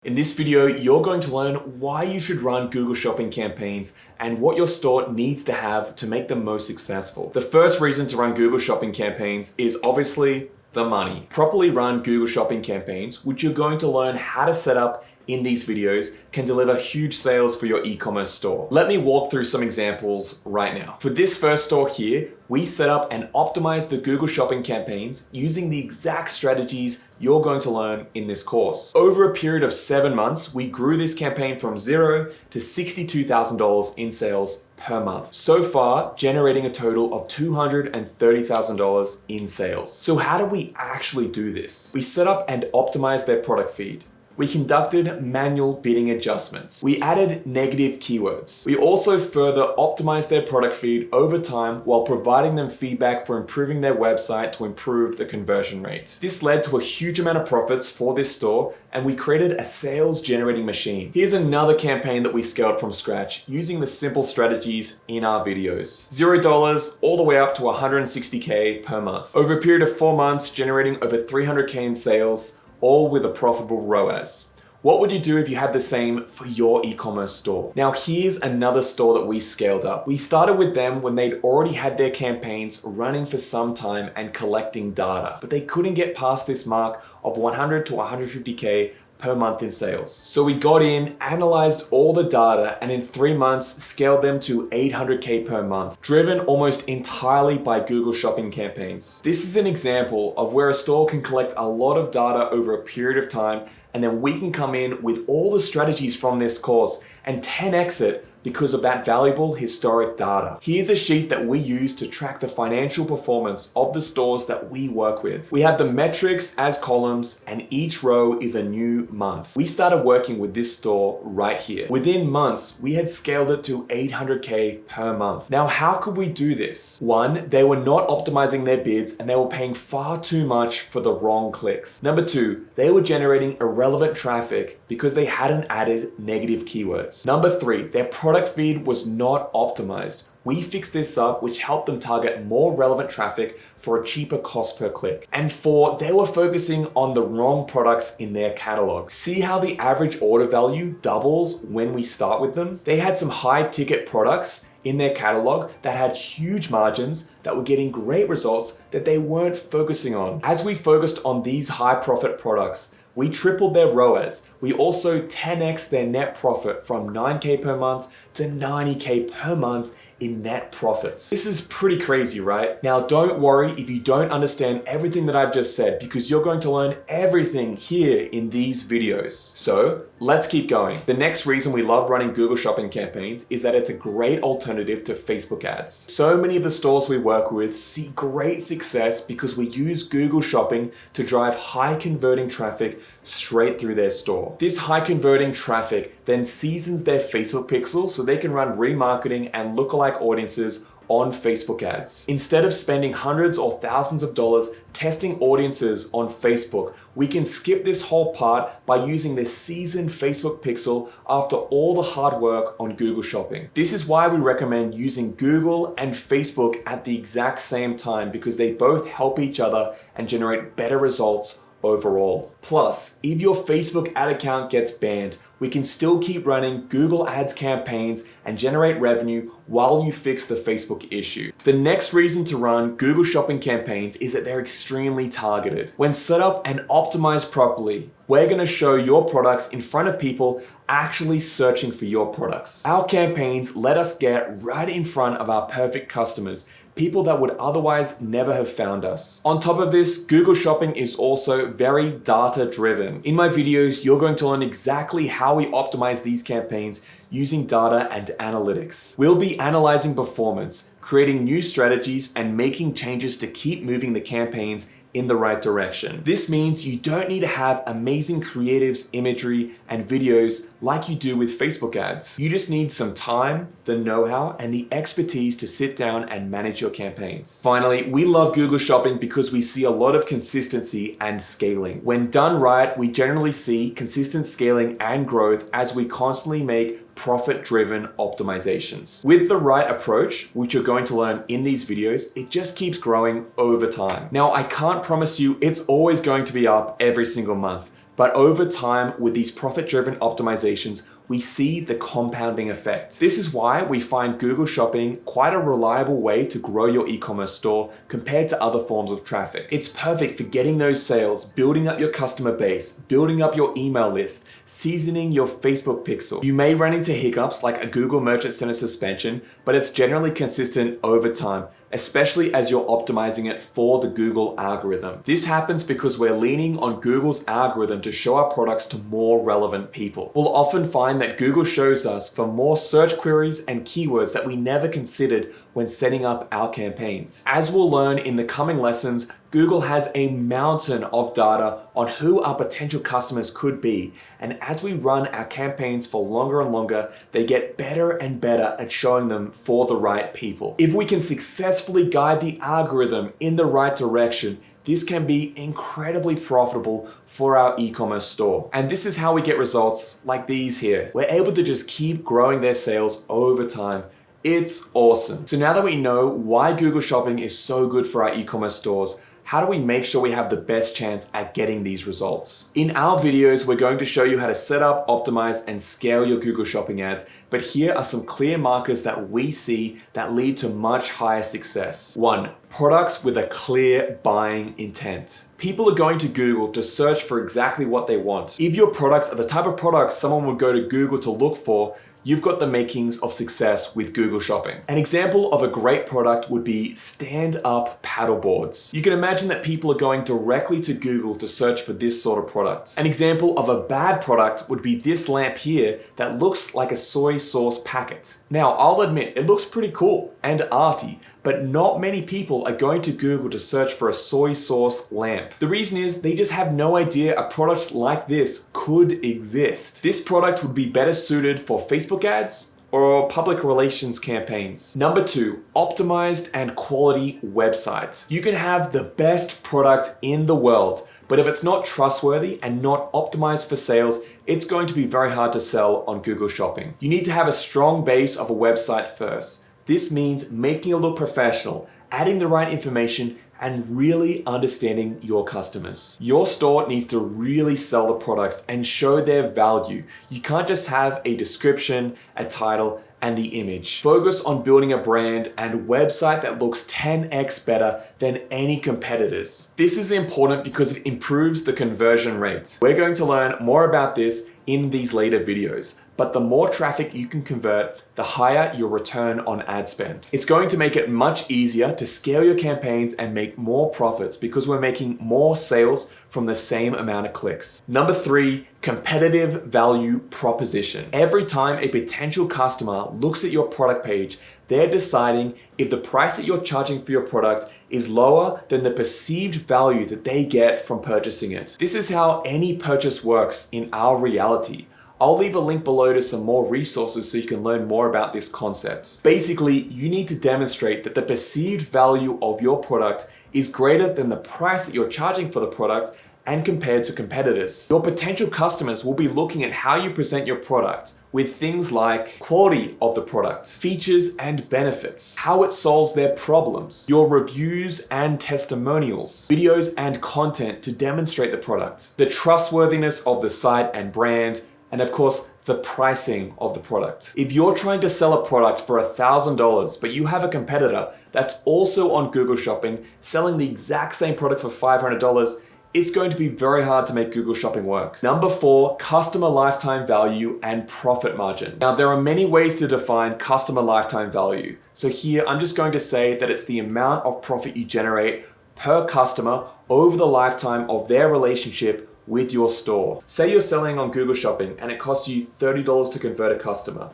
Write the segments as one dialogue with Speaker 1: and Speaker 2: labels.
Speaker 1: In this video, you're going to learn why you should run Google Shopping campaigns and what your store needs to have to make them most successful. The first reason to run Google Shopping campaigns is obviously the money. Properly run Google Shopping campaigns, which you're going to learn how to set up in these videos, can deliver huge sales for your e-commerce store. Let me walk through some examples right now. For this first store here, we set up and optimized the Google Shopping campaigns using the exact strategies you're going to learn in this course. Over a period of 7 months, we grew this campaign from $0 to $62,000 in sales per month. So far, generating a total of $230,000 in sales. So how do we actually do this? We set up and optimized their product feed. We conducted manual bidding adjustments. We added negative keywords. We also further optimized their product feed over time while providing them feedback for improving their website to improve the conversion rate. This led to a huge amount of profits for this store, and we created a sales generating machine. Here's another campaign that we scaled from scratch using the simple strategies in our videos. $0 all the way up to $160K per month. Over a period of 4 months, generating over $300K in sales, all with a profitable ROAS. What would you do if you had the same for your e-commerce store? Now here's another store that we scaled up. We started with them when they'd already had their campaigns running for some time and collecting data, but they couldn't get past this mark of 100 to 150K per month in sales. So we got in, analyzed all the data, and in 3 months scaled them to 800K per month, driven almost entirely by Google Shopping campaigns. This is an example of where a store can collect a lot of data over a period of time, and then we can come in with all the strategies from this course and 10x it because of that valuable historic data. Here's a sheet that we use to track the financial performance of the stores that we work with. We have the metrics as columns, and each row is a new month. We started working with this store right here. Within months, we had scaled it to 800K per month. Now, how could we do this? One, they were not optimizing their bids and they were paying far too much for the wrong clicks. Number two, they were generating irrelevant traffic because they hadn't added negative keywords. Number three, their product feed was not optimized. We fixed this up, which helped them target more relevant traffic for a cheaper cost per click. And four, they were focusing on the wrong products in their catalog. See how the average order value doubles when we start with them? They had some high ticket products in their catalog that had huge margins that were getting great results that they weren't focusing on. As we focused on these high profit products, we tripled their ROAS. We also 10x their net profit from 9K per month to 90K per month in net profits. This is pretty crazy, right? Now, don't worry if you don't understand everything that I've just said, because you're going to learn everything here in these videos. So let's keep going. The next reason we love running Google Shopping campaigns is that it's a great alternative to Facebook ads. So many of the stores we work with see great success because we use Google Shopping to drive high converting traffic straight through their store. This high converting traffic then seasons their Facebook pixel so they can run remarketing and lookalike audiences on Facebook ads. Instead of spending hundreds or thousands of dollars testing audiences on Facebook, we can skip this whole part by using the seasoned Facebook pixel after all the hard work on Google Shopping. This is why we recommend using Google and Facebook at the exact same time, because they both help each other and generate better results overall. Plus, if your Facebook ad account gets banned, we can still keep running Google Ads campaigns and generate revenue while you fix the Facebook issue. The next reason to run Google Shopping campaigns is that they're extremely targeted. When set up and optimized properly, we're gonna show your products in front of people actually searching for your products. Our campaigns let us get right in front of our perfect customers, people that would otherwise never have found us. On top of this, Google Shopping is also very data driven. In my videos, you're going to learn exactly how we optimize these campaigns using data and analytics. We'll be analyzing performance, creating new strategies, and making changes to keep moving the campaigns in the right direction. This means you don't need to have amazing creatives, imagery, and videos like you do with Facebook ads. You just need some time, the know-how, and the expertise to sit down and manage your campaigns. Finally, we love Google Shopping because we see a lot of consistency and scaling. When done right, we generally see consistent scaling and growth as we constantly make profit-driven optimizations. With the right approach, which you're going to learn in these videos, it just keeps growing over time. Now, I can't promise you it's always going to be up every single month, But over time, with these profit-driven optimizations, we see the compounding effect. This is why we find Google Shopping quite a reliable way to grow your e-commerce store compared to other forms of traffic. It's perfect for getting those sales, building up your customer base, building up your email list, seasoning your Facebook pixel. You may run into hiccups like a Google Merchant Center suspension, but it's generally consistent over time, especially as you're optimizing it for the Google algorithm. This happens because we're leaning on Google's algorithm to show our products to more relevant people. We'll often find that Google shows us for more search queries and keywords that we never considered when setting up our campaigns. As we'll learn in the coming lessons, Google has a mountain of data on who our potential customers could be. And as we run our campaigns for longer and longer, they get better and better at showing them for the right people. If we can successfully guide the algorithm in the right direction, this can be incredibly profitable for our e-commerce store. And this is how we get results like these here. We're able to just keep growing their sales over time. It's awesome. So now that we know why Google Shopping is so good for our e-commerce stores, how do we make sure we have the best chance at getting these results? In our videos, we're going to show you how to set up, optimize, and scale your Google Shopping ads. But here are some clear markers that we see that lead to much higher success. 1. Products with a clear buying intent. People are going to Google to search for exactly what they want. If your products are the type of products someone would go to Google to look for, you've got the makings of success with Google Shopping. An example of a great product would be stand-up paddleboards. You can imagine that people are going directly to Google to search for this sort of product. An example of a bad product would be this lamp here that looks like a soy sauce packet. Now, I'll admit, it looks pretty cool and arty, but not many people are going to Google to search for a soy sauce lamp. The reason is they just have no idea a product like this could exist. This product would be better suited for Facebook ads or public relations campaigns. Number 2, optimized and quality website. You can have the best product in the world, but if it's not trustworthy and not optimized for sales, it's going to be very hard to sell on Google Shopping. You need to have a strong base of a website first. This means making it look professional, adding the right information, and really understanding your customers. Your store needs to really sell the products and show their value. You can't just have a description, a title, and the image. Focus on building a brand and website that looks 10x better than any competitors. This is important because it improves the conversion rate. We're going to learn more about this in these later videos, but the more traffic you can convert, the higher your return on ad spend. It's going to make it much easier to scale your campaigns and make more profits because we're making more sales from the same amount of clicks. Number 3, competitive value proposition. Every time a potential customer looks at your product page, they're deciding if the price that you're charging for your product is lower than the perceived value that they get from purchasing it. This is how any purchase works in our reality. I'll leave a link below to some more resources so you can learn more about this concept. Basically, you need to demonstrate that the perceived value of your product is greater than the price that you're charging for the product and compared to competitors. Your potential customers will be looking at how you present your product with things like quality of the product, features and benefits, how it solves their problems, your reviews and testimonials, videos and content to demonstrate the product, the trustworthiness of the site and brand, and of course, the pricing of the product. If you're trying to sell a product for $1,000, but you have a competitor that's also on Google Shopping selling the exact same product for $500, it's going to be very hard to make Google Shopping work. Number 4, customer lifetime value and profit margin. Now, there are many ways to define customer lifetime value. So here, I'm just going to say that it's the amount of profit you generate per customer over the lifetime of their relationship with your store. Say you're selling on Google Shopping and it costs you $30 to convert a customer,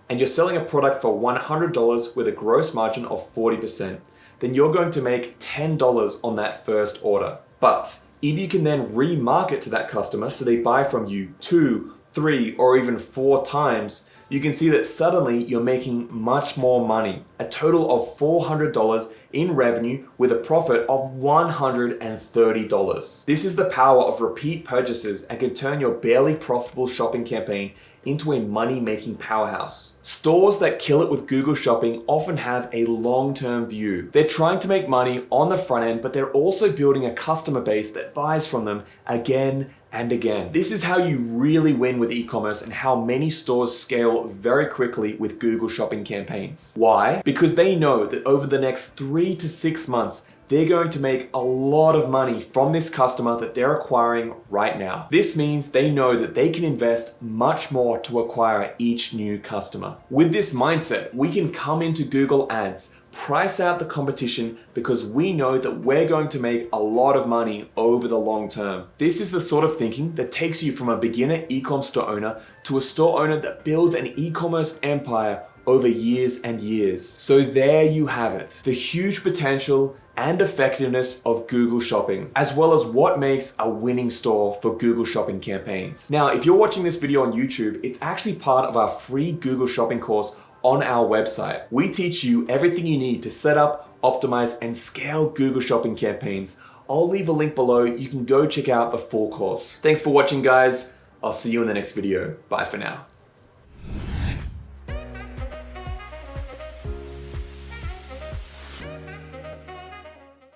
Speaker 1: and you're selling a product for $100 with a gross margin of 40%, then you're going to make $10 on that first order. But if you can then remarket to that customer so they buy from you 2, 3, or even 4 times, you can see that suddenly you're making much more money, a total of $400 in revenue with a profit of $130. This is the power of repeat purchases and can turn your barely profitable shopping campaign into a money-making powerhouse. Stores that kill it with Google Shopping often have a long-term view. They're trying to make money on the front end, but they're also building a customer base that buys from them again and again. This is how you really win with e-commerce and how many stores scale very quickly with Google Shopping campaigns. Why? Because they know that over the next 3 to 6 months, they're going to make a lot of money from this customer that they're acquiring right now. This means they know that they can invest much more to acquire each new customer. With this mindset, we can come into Google Ads, price out the competition because we know that we're going to make a lot of money over the long term. This is the sort of thinking that takes you from a beginner e-com store owner to a store owner that builds an e-commerce empire over years and years. So there you have it, the huge potential and effectiveness of Google Shopping, as well as what makes a winning store for Google Shopping campaigns. Now, if you're watching this video on YouTube, it's actually part of our free Google Shopping course on our website. We teach you everything you need to set up, optimize, and scale Google Shopping campaigns. I'll leave a link below. You can go check out the full course. Thanks for watching, guys. I'll see you in the next video. Bye for now.